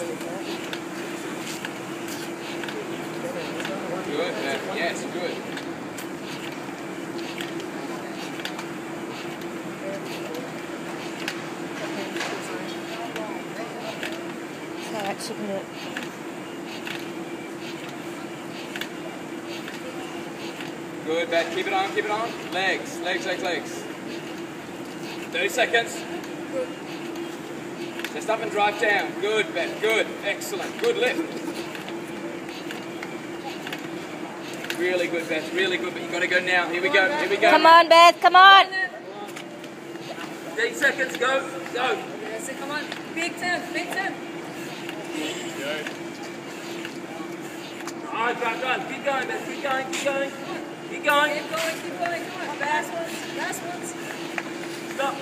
Good, Beth. Yes, good. Good, Beth. Keep it on, keep it on. Legs, legs, legs, legs. 30 seconds. Just up and drive down. Good, Beth. Good. Excellent. Good lift. Really good, Beth. Really good, but you've got to go now. Here we go. Here we go. Come on, Beth. Come on. 8 seconds. Go. Go. Yes, come on. Big 10. Big 10. All right, go. Keep going, Beth. Keep going. Keep going. Keep going. Keep going. Keep going. Come on. Last ones. Last ones. Stop.